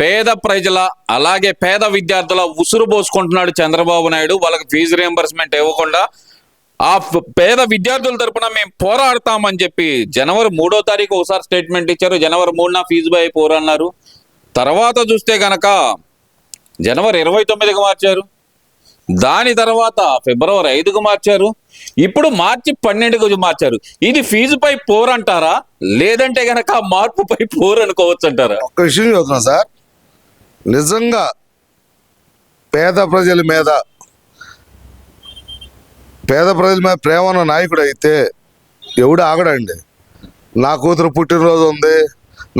పేద ప్రజల అలాగే పేద విద్యార్థుల ఉసురు పోసుకుంటున్నాడు చంద్రబాబు నాయుడు. వాళ్ళకి ఫీజు రియంబర్స్మెంట్ ఇవ్వకుండా ఆ పేద విద్యార్థుల తరపున మేము పోరాడతామని చెప్పి జనవరి 3వ తారీఖు ఒకసారి స్టేట్మెంట్ ఇచ్చారు. జనవరి 3న ఫీజు బై పోరన్నారు. తర్వాత చూస్తే గనక జనవరి 29కి మార్చారు. దాని తర్వాత ఫిబ్రవరి 5కు మార్చారు. ఇప్పుడు మార్చి 12కు మార్చారు. ఇది ఫీజుపై పోరంటారా, లేదంటే గనక మార్పుపై పోరు అనుకోవచ్చు అంటారా? ఒక్క విషయం చెబుతున్నా సార్, నిజంగా పేద ప్రజల మీద ప్రేమ ఉన్న నాయకుడు అయితే ఎవడు ఆగడండి. నా కూతురు పుట్టినరోజు ఉంది,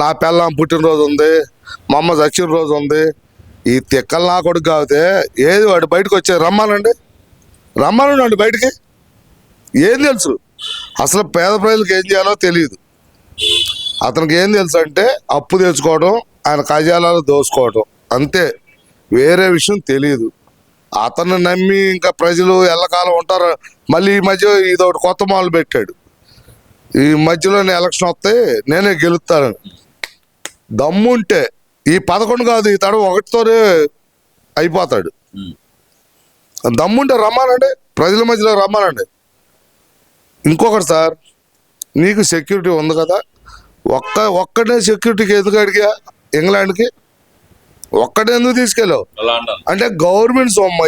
నా పెళ్ళాం పుట్టినరోజు ఉంది, మా అమ్మ చచ్చిన రోజు ఉంది, ఈ తిక్కలు నా కొడుకు కాకపోతే ఏది వాడు బయటకు వచ్చే రమ్మానండి బయటికి. ఏం తెలుసు అసలు పేద ప్రజలకు ఏం చేయాలో తెలియదు. అతనికి ఏం తెలుసు అంటే అప్పు తెచ్చుకోవడం, ఆయన ఖజానాలు దోసుకోవడం, అంతే. వేరే విషయం తెలియదు. అతన్ని నమ్మి ఇంకా ప్రజలు ఎల్లకాలం ఉంటారు. మళ్ళీ ఈ మధ్య ఇదొకటి కొత్త మాలు పెట్టాడు, ఈ మధ్యలోనే ఎలక్షన్ వస్తే నేనే గెలుస్తానని. దమ్ముంటే ఈ 11 కాదు, ఈ తడవ 1తోనే అయిపోతాడు. దమ్ముంటే రమ్మానండి, ప్రజల మధ్యలో రమ్మానండి. ఇంకొకటి సార్, నీకు సెక్యూరిటీ ఉంది కదా, ఒక్కడే సెక్యూరిటీకి ఎందుకు అడిగా? ఇంగ్లాండ్కి ఒక్కడే ఎందుకు తీసుకెళ్ళావు అంటే గవర్నమెంట్ సొమ్ము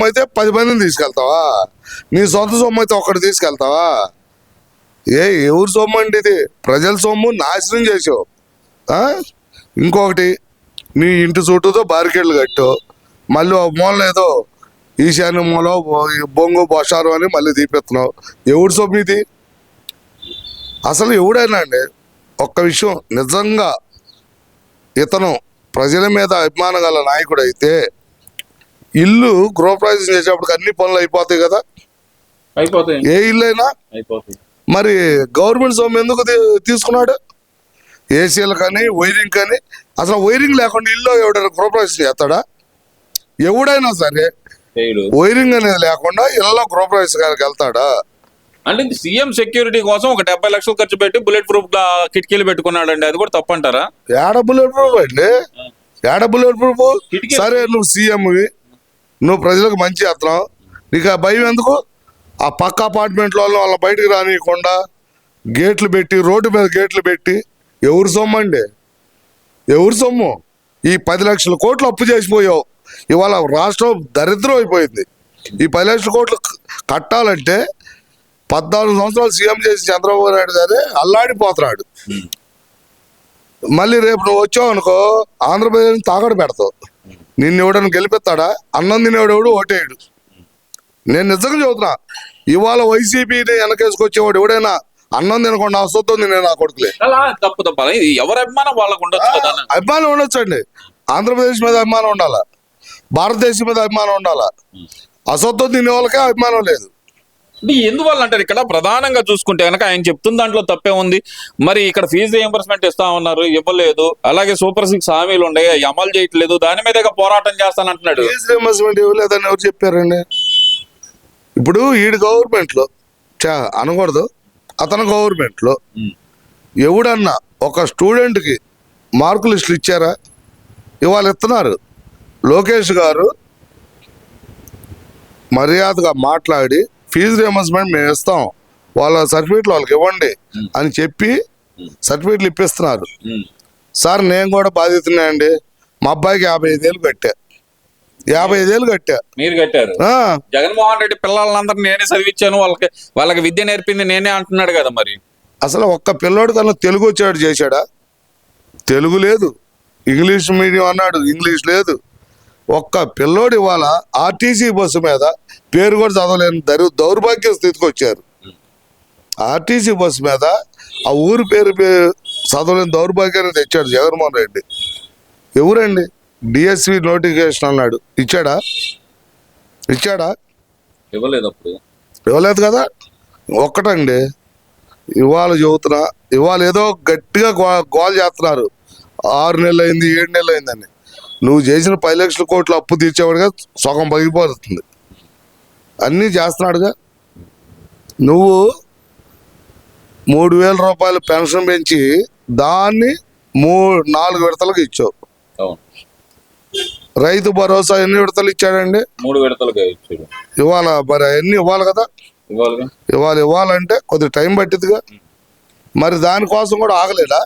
అయితే 10 మందిని తీసుకెళ్తావా? నీ సొంత సొమ్ము అయితే ఒక్కటి తీసుకెళ్తావా? ఎవరి సొమ్ము అండి ఇది? ప్రజల సొమ్ము నాశనం చేసావు. ఇంకొకటి, నీ ఇంటి చుట్టూతో బారికేడ్లు కట్టు, మళ్ళీ ఒక మూల ఏదో ఈశాన్య మూల బొంగు బొషారు అని మళ్ళీ తీపిస్తున్నావు. ఎవడి సొమ్ము ఇది? అసలు ఎవడైనా అండి, ఒక్క విషయం, నిజంగా ఇతను ప్రజల మీద అభిమానం గల నాయకుడు అయితే ఇల్లు గృహప్రవేశం చేసేటప్పుడు అన్ని పనులు అయిపోతాయి కదా, అయిపోతాయి. ఏ ఇల్లు అయినా అయిపోతాయి. మరి గవర్నమెంట్ సొమ్ము ఎందుకు తీసుకున్నాడు? ఏసీలు కానీ వైరింగ్ కానీ, అసలు వైరింగ్ లేకుండా ఇల్లు ఎవడైనా గృహప్రవేశం చేస్తాడా? ఎవడైనా సరే వైరింగ్ అనేది లేకుండా ఇళ్ళలో గృహప్రవేశానికి వెళ్తాడా? అంటే సీఎం సెక్యూరిటీ కోసం ఒక 70 లక్షలు ఖర్చు పెట్టి బుల్లెట్ ప్రూఫ్ కిటికీలు పెట్టుకున్నాడండి, అది కూడా తప్పంటారా? ఏడ బుల్లెట్ ప్రూఫ్ అండి, ఏడ బుల్లెట్ ప్రూఫ్? సరే, నువ్వు సీఎంవి, నువ్వు ప్రజలకు మంచి చేస్తున్నావు, నీకు ఆ భయం ఎందుకు? ఆ పక్క అపార్ట్మెంట్లో వాళ్ళ బయటకు రానియకుండా గేట్లు పెట్టి, రోడ్డు మీద గేట్లు పెట్టి, ఎవరి సొమ్ము అండి? ఎవరి సొమ్ము? ఈ 10 లక్షల కోట్లు అప్పు చేసిపోయావు. ఇవాళ రాష్ట్రం దరిద్రం అయిపోయింది. ఈ 10 లక్షల కోట్లు కట్టాలంటే 14 సంవత్సరాలు సీఎం చేసి చంద్రబాబు నాయుడు గారే అల్లాడిపోతున్నాడు. మళ్ళీ రేపు నువ్వు వచ్చావు అనుకో, ఆంధ్రప్రదేశ్ తాగడ పెడతావు. నిన్ను ఎవడని గెలిపిస్తాడా? అన్నం తినేవాడు ఓటేయడు. నేను నిజంగా చెబుతున్నా, ఇవాళ వైసీపీని వెనకేసుకొచ్చేవాడు ఎవడైనా అన్నం తినకుండా అసొత్తం తినే నా కొడుకులే. తప్పు ఎవరి అభిమానం వాళ్ళకు ఉండొచ్చు. అభిమానం ఉండొచ్చండి, ఆంధ్రప్రదేశ్ మీద అభిమానం ఉండాలా, భారతదేశం మీద అభిమానం ఉండాలా. అసొత్తం తినే వాళ్ళకే అభిమానం లేదు. ఎందువల్ల అంటారు? ఇక్కడ ప్రధానంగా చూసుకుంటే కనుక ఆయన చెప్తున్న దాంట్లో తప్పే ఉంది. మరి ఇక్కడ ఫీజు రియంబర్స్మెంట్ ఇస్తా ఉన్నారు, ఇవ్వలేదు. అలాగే సూపర్ 6 హామీలు ఉన్నాయి, అమలు చేయట్లేదు, దాని మీద పోరాటం చేస్తానంటున్నాడు. ఫీజు రియంబర్స్మెంట్ ఇవ్వలేదని ఎవరు చెప్పారండి? ఇప్పుడు ఈడు గవర్నమెంట్ లో అనకూడదు, అతను గవర్నమెంట్ లో ఎవడన్నా ఒక స్టూడెంట్ కి మార్కు లిస్టులు ఇచ్చారా? ఇవాళ ఇస్తున్నారు. లోకేష్ గారు మర్యాదగా మాట్లాడి ఫీజు రియంబర్స్మెంట్ మేము ఇస్తాం, వాళ్ళ సర్టిఫికెట్లు వాళ్ళకి ఇవ్వండి అని చెప్పి సర్టిఫికెట్లు ఇప్పిస్తున్నారు. సార్, నేను కూడా బాధితున్నా అండి, మా అబ్బాయికి 55,000 కట్టా. 55,000 కట్టా. మీరు కట్టారు? జగన్మోహన్ రెడ్డి పిల్లలందరినీ నేనే చదివించాను, వాళ్ళకి విద్య నేర్పింది నేనే అంటున్నాడు కదా. మరి అసలు ఒక్క పిల్లోడు కన్నా తెలుగు వచ్చాడు చేశాడా? తెలుగు లేదు. ఇంగ్లీష్ మీడియం అన్నాడు, ఇంగ్లీష్ లేదు. ఒక్క పిల్లోడు ఇవాళ ఆర్టీసీ బస్సు మీద పేరు కూడా చదవలేని దౌర్భాగ్య స్థితికి వచ్చారు. ఆర్టీసీ బస్సు మీద ఆ ఊరి పేరు చదవలేని దౌర్భాగ్యాన్ని తెచ్చాడు జగన్మోహన్ రెడ్డి. ఎవరండి? డిఎస్సి నోటిఫికేషన్ అన్నాడు, ఇచ్చాడా? ఇవ్వలేదు కదా. ఒక్కటండి, ఇవాళ చెబుతున్నా, ఇవాళ ఏదో గట్టిగా గోల్ చేస్తున్నారు, 6 నెలలు అయింది, 7 నెలలు అయిందని. నువ్వు చేసిన 10 లక్షల కోట్లు అప్పు తీర్చేవాడుగా సగం పగిలిపోతుంది. అన్నీ చేస్తున్నాడుగా. నువ్వు 3,000 రూపాయలు పెన్షన్ పెంచి దాన్ని 4 విడతలకు ఇచ్చావు. అవును. రైతు భరోసా ఎన్ని విడతలు ఇచ్చాడండి? 3 విడతలుగా ఇచ్చాడు. ఇవాళ మరి అన్ని ఇవ్వాలి కదా. ఇవ్వాలిగా. ఇవ్వాలంటే కొద్దిగా టైం పట్టిద్దిగా. మరి దానికోసం కూడా ఆగలేదా?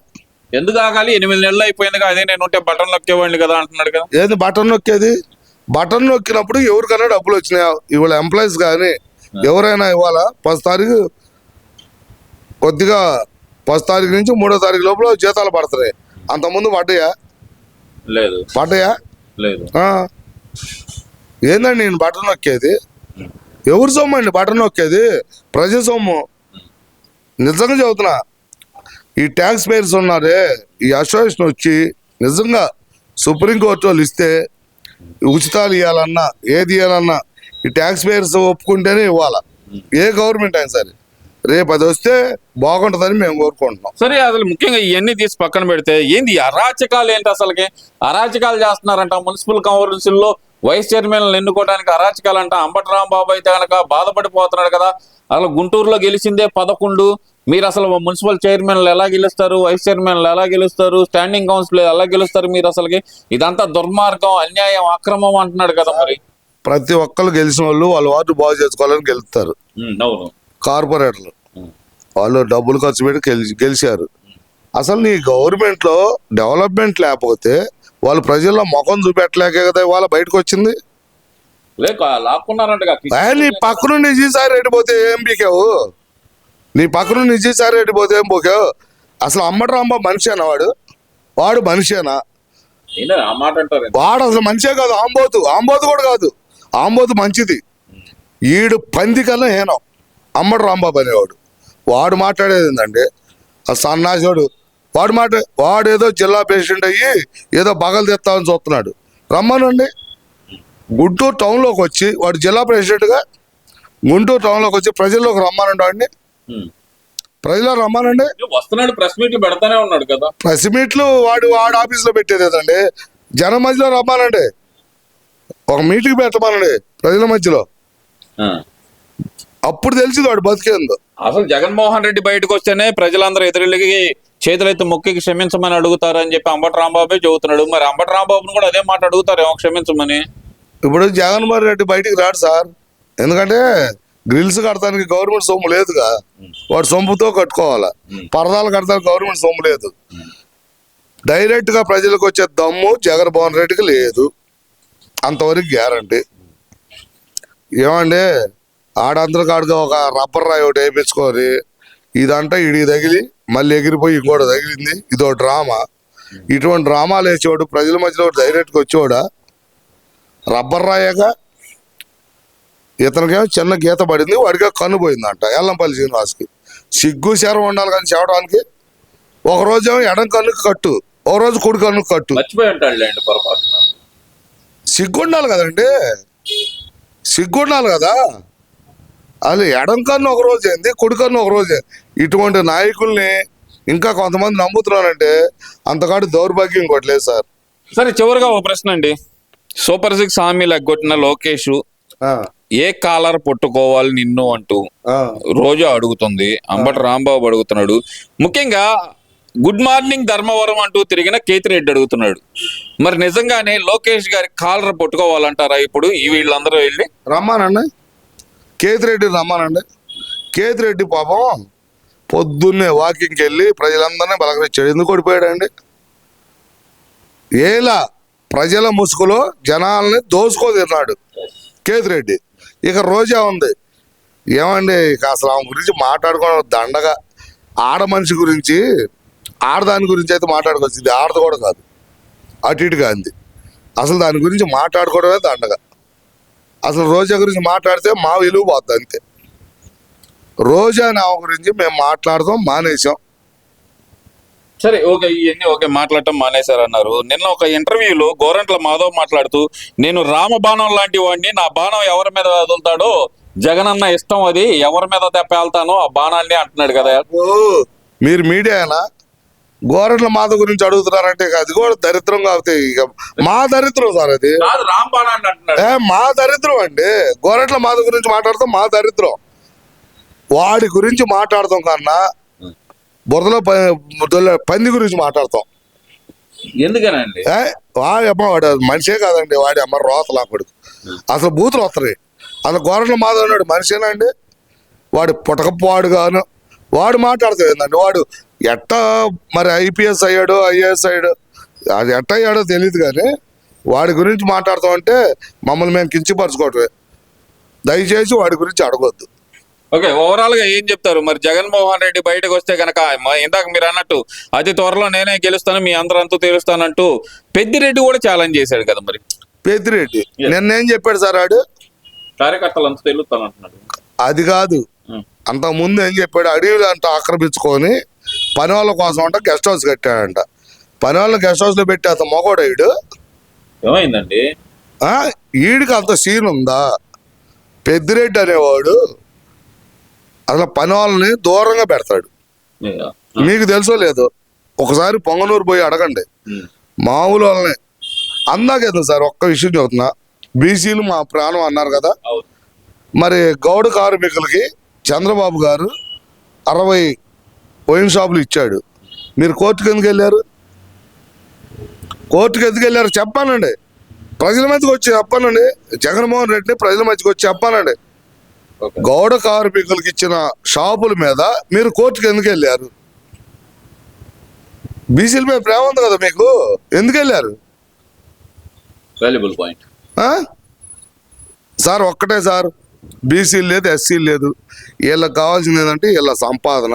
ఎందుకు ఆగాలి? 8 నెలలు అయిపోయిందిగా. అదే నేను ఉంటే బటన్ నొక్కేవాడిని కదా అంటున్నాడు కదా. ఏది బటన్ నొక్కేది? బటన్ నొక్కినప్పుడు ఎవరికైనా డబ్బులు వచ్చినాయా? ఇవాళ ఎంప్లాయీస్ కానీ ఎవరైనా ఇవాళ 10 తారీఖు కొద్దిగా 10 తారీఖు నుంచి 3వ తారీఖు లోపల జీతాలు పడతాయి. అంతకుముందు పడ్డాయా? లేదు. పడ్డాయా? లేదు. ఏందండి నేను బటన్ నొక్కేది? ఎవరి సొమ్ము అండి బటన్ నొక్కేది? ప్రజల సొమ్ము. నిజంగా చెబుతున్నా, ఈ ట్యాక్స్ పేయర్స్ ఉన్నారే, ఈ అసోసియేషన్ వచ్చి నిజంగా సుప్రీంకోర్టు వాళ్ళు ఇస్తే ఉచితాలు ఇవ్వాలన్నా ఏది ఇవ్వాలన్నా ఈ ట్యాక్స్ పేయర్స్ ఒప్పుకుంటేనే ఇవ్వాలా. ఏ గవర్నమెంట్ అయినా సరే. రేపు అది వస్తే బాగుంటుందని మేము కోరుకుంటున్నాం. సరే, అసలు ముఖ్యంగా ఇవన్నీ తీసి పక్కన పెడితే ఏంది అరాచకాలు ఏంటి? అసలుకి అరాచకాలు చేస్తున్నారంట. మున్సిపల్ కౌన్సిల్లో వైస్ చైర్మన్లు ఎన్నుకోవడానికి అరాచకాలు అంట. అంబటి రాంబాబు అయితే కనుక బాధపడిపోతున్నాడు కదా. అసలు గుంటూరులో గెలిచిందే 11. మీరు అసలు మున్సిపల్ చైర్మన్లు ఎలా గెలుస్తారు? వైస్ చైర్మన్లు ఎలా గెలుస్తారు? స్టాండింగ్ కౌన్సిల్ ఎలా గెలుస్తారు? మీరు అసలుకి ఇదంతా దుర్మార్గం, అన్యాయం, అక్రమం అంటున్నాడు కదా. మరి ప్రతి ఒక్కరు గెలిచిన వాళ్ళు వాళ్ళ వార్డు బాగు చేసుకోవాలని గెలుస్తారు. అవును. కార్పొరేటర్లు వాళ్ళు డబ్బులు ఖర్చు పెట్టి గెలిచారు. అసలు నీ గవర్నమెంట్ లో డెవలప్మెంట్ లేకపోతే వాళ్ళు ప్రజల్లో ముఖం చూపెట్టలేకే కదా ఇవాళ బయటకు వచ్చింది. నీ పక్క నుండి విజయసాయి రెడ్డి పోతే ఏం పీకావు? నీ పక్క నుండి విజయసాయి రెడ్డి పోతే ఏం పోకావు? అసలు అంబటి రాంబాబు మనిషేనా? వాడు మనిషేనా? వాడు అసలు మనిషే కాదు. ఆంబోతు కూడా కాదు. ఆంబోతు మంచిది. ఈడు పంది కన్నా హేనం అంబటి రాంబాబు అనేవాడు. వాడు మాట్లాడేది ఏంటంటే ఆ సన్నాసివాడు. వాడు ఏదో జిల్లా ప్రెసిడెంట్ అయ్యి ఏదో బగలు తెస్తామని చూస్తున్నాడు. రమ్మనండి. గుంటూరు టౌన్లోకి వచ్చి వాడు జిల్లా ప్రెసిడెంట్గా గుంటూరు టౌన్లోకి వచ్చి ప్రజల్లోకి రమ్మనండి. వాడిని ప్రజల్లో రమ్మనండి. వస్తున్నాడు. ప్రెస్ మీట్లు పెడతానే ఉన్నాడు కదా. ప్రెస్ మీట్లు వాడు ఆఫీస్లో పెట్టేదేదండి. జనం మధ్యలో రమ్మానండి. ఒక మీటింగ్ పెట్టమనండి ప్రజల మధ్యలో. అప్పుడు తెలిసింది వాడు బతికేందో. అసలు జగన్మోహన్ రెడ్డి బయటకు వస్తేనే ప్రజలందరూ ఎదురెళ్ళి చేతులైతే మొక్కి క్షమించమని అడుగుతారని చెప్పి అంబటి రాంబాబే చెబుతున్నాడు. మరి అంబటి రాంబాబును కూడా అదే మాట అడుగుతారేమో క్షమించమని. ఇప్పుడు జగన్మోహన్ రెడ్డి బయటికి రాడు సార్. ఎందుకంటే గ్రిల్స్ కడతానికి గవర్నమెంట్ సొమ్ము లేదుగా. వాడు సొమ్ముతో కట్టుకోవాలా. పరదాలు కడతానికి గవర్నమెంట్ సొమ్ము లేదు. డైరెక్ట్ గా ప్రజలకు వచ్చే దమ్ము జగన్మోహన్ రెడ్డికి లేదు. అంతవరకు గ్యారంటీ. ఏమండి ఆడందరూ కాడుగా ఒక రబ్బర్ రాయి ఒకటి వేయించుకొని ఇదంతా ఇడికి తగిలి మళ్ళీ ఎగిరిపోయి ఇంకోటి తగిలింది. ఇదో డ్రామా. ఇటువంటి డ్రామాలు వేసేవాడు ప్రజల మధ్యలో డైరెక్ట్గా వచ్చేవాడా? రబ్బర్ రాయగా ఇతనికేమో చిన్న గీత పడింది. వాడిగా కన్ను పోయిందంట ఎల్లంపల్లి శ్రీనివాస్కి. సిగ్గు శరం ఉండాలి కానీ చెప్పడానికి. ఒకరోజేమో ఎడం కన్నుకి కట్టు, ఒకరోజు కుడి కన్నుకి కట్టు. సిగ్గుండాలి కదండి. సిగ్గుండాలి కదా. అది ఎడం కన్ను ఒక రోజు ఏంది, కుడి కన్ను ఒక రోజు. ఇటువంటి నాయకుల్ని ఇంకా కొంతమంది నమ్ముతున్నారంటే అంతకాడు దౌర్భాగ్యం ఇంకోటి లేదు సార్. సరే, చివరిగా ఒక ప్రశ్న అండి. సూపర్ 6 హామీలు ఎగ్గొట్టిన లోకేష్ ఏ కాలర్ పట్టుకోవాలి నిన్ను అంటూ రోజు అడుగుతుంది. అంబటి రాంబాబు అడుగుతున్నాడు. ముఖ్యంగా గుడ్ మార్నింగ్ ధర్మవరం అంటూ తిరిగిన కేతిరెడ్డి అడుగుతున్నాడు. మరి నిజంగానే లోకేష్ గారి కాలర్ పట్టుకోవాలంటారా? ఇప్పుడు ఈ వీళ్ళందరూ వెళ్ళి రమ్మానండి. కేతిరెడ్డి రమ్మానండి. కేతిరెడ్డి పాపం పొద్దున్నే వాకింగ్కి వెళ్ళి ప్రజలందరినీ బలకరించాడు. ఎందుకు ఓడిపోయాడండి? ఏలా ప్రజల ముసుగులో జనాల్ని దోసుకోదిన్నాడు కేతిరెడ్డి. ఇక రోజా ఉంది. ఏమండి ఇక అసలు ఆమె గురించి మాట్లాడుకోవడం దండగా. ఆడ మనిషి గురించి ఆడదాని గురించి అయితే మాట్లాడుకోవచ్చు. ఇది ఆడది కూడా కాదు, అటు ఇటుగా అంది. అసలు దాని గురించి మాట్లాడుకోవడమే దండగా. అసలు రోజా గురించి మాట్లాడితే మా విలువ పోద్ది అంతే. రోజా ఆమె గురించి మేము మాట్లాడదాం మానేసాం. సరే, ఓకే, ఇవన్నీ ఓకే, మాట్లాడటం మానేశారన్నారు. నిన్న ఒక ఇంటర్వ్యూలో గోరంట్ల మాధవ్ మాట్లాడుతూ నేను రామబాణం లాంటి వాడిని, నా బాణం ఎవరి మీద వదులుతాడో జగనన్న ఇష్టం, అది ఎవరి మీద తెప్పేళ్తానో ఆ బాణాన్ని అంటున్నాడు కదా. మీరు మీడియానా గోరంట్ల మాధవ్ గురించి అడుగుతున్నారంటే అది కూడా దరిద్రం కాబట్టి ఇక మా దరిద్రం సార్. అది రాంబాణాన్ని అంటున్నాడు. మా దరిద్రం అండి. గోరంట్ల మాధవ్ గురించి మాట్లాడతాం మా దరిద్రం. వాడి గురించి మాట్లాడతాం కన్నా బురదలో పంది గురించి మాట్లాడతాం. ఎందుకనండి? వాడి అమ్మ వాడు మనిషే కాదండి, వాడి అమ్మ రోతలా కొడుకు. అసలు బూతులు వస్తున్నాయి. అసలు గోరంట్ల మాధవ్ ఉన్నాడు మనిషేనా అండి? వాడు పుటకపాడు గాను వాడు మాట్లాడుతాడు ఏందండి. వాడు ఎట్టా మరి ఐపీఎస్ అయ్యాడు, ఐఏఎస్ అయ్యాడు, అది ఎట్ట అయ్యాడో తెలియదు కానీ వాడి గురించి మాట్లాడతామంటే మమ్మల్ని మేము కించపరచుకోవటమే. దయచేసి వాడి గురించి అడగొద్దు. ఓకే, ఓవరాల్ గా ఏం చెప్తారు మరి? జగన్మోహన్ రెడ్డి బయటకు వస్తే గనక ఇందాక మీరు అన్నట్టు అతి త్వరలో నేనే గెలుస్తాను, మీ అందరంతా తెలుస్తానంటూ పెద్దిరెడ్డి కూడా ఛాలెంజ్ చేశాడు కదా మరి. పెద్దిరెడ్డి నిన్నేం చెప్పాడు సార్? ఆడు కార్యకర్తలు అంతా తెలుస్తాను అంటున్నాడు. అది కాదు, అంతకుముందు ఏం చెప్పాడు? అడవిలు అంట ఆక్రమించుకొని పని వాళ్ళ కోసం అంట గెస్ట్ హౌస్ కట్టాడంట. పని వాళ్ళని గెస్ట్ హౌస్ లో పెట్టి అతను మొగోడు ఈడు. ఏమైందండి? ఈడికి అంత సీన్ ఉందా? పెద్దిరెడ్డి అనేవాడు అసలు పని వాళ్ళని దూరంగా పెడతాడు. మీకు తెలుసో లేదో, ఒకసారి పొంగనూరు పోయి అడగండి. మామూలు వాళ్ళని అందాకెందుకు సార్? ఒక్క విషయం చెబుతున్నా, బీసీలు మా ప్రాణం అన్నారు కదా. మరి గౌడ కార్మికులకి చంద్రబాబు గారు 60 వైన్ షాపులు ఇచ్చాడు. మీరు కోర్టుకు ఎందుకు వెళ్ళారు? కోర్టుకు ఎందుకు వెళ్ళారు చెప్పానండి. ప్రజల మధ్యకి వచ్చి చెప్పానండి. జగన్మోహన్ రెడ్డిని ప్రజల మధ్యకి వచ్చి చెప్పానండి. గౌడ కార్మికులకు ఇచ్చిన షాపుల మీద మీరు కోర్టుకు ఎందుకు వెళ్ళారు? బీసీల మీద ప్రేమ ఉంది కదా మీకు, ఎందుకు వెళ్ళారు? Valuable point sir. ఒక్కటే సార్, బీసీలు లేదు, ఎస్సీలు లేదు. వీళ్ళకి కావాల్సింది ఏంటంటే వీళ్ళ సంపాదన.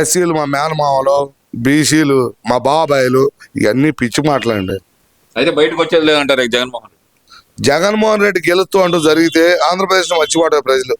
ఎస్సీలు మా మేనమామలు, బీసీలు మా బాబాయిలు, ఇవన్నీ పిచ్చి మాటలండి. అయితే బయటకు వచ్చేది లేదంటారు జగన్మోహన్ రెడ్డి. జగన్మోహన్ రెడ్డి గెలుస్తూ అంటూ జరిగితే ఆంధ్రప్రదేశ్లో మర్చిపోతారు ప్రజలు.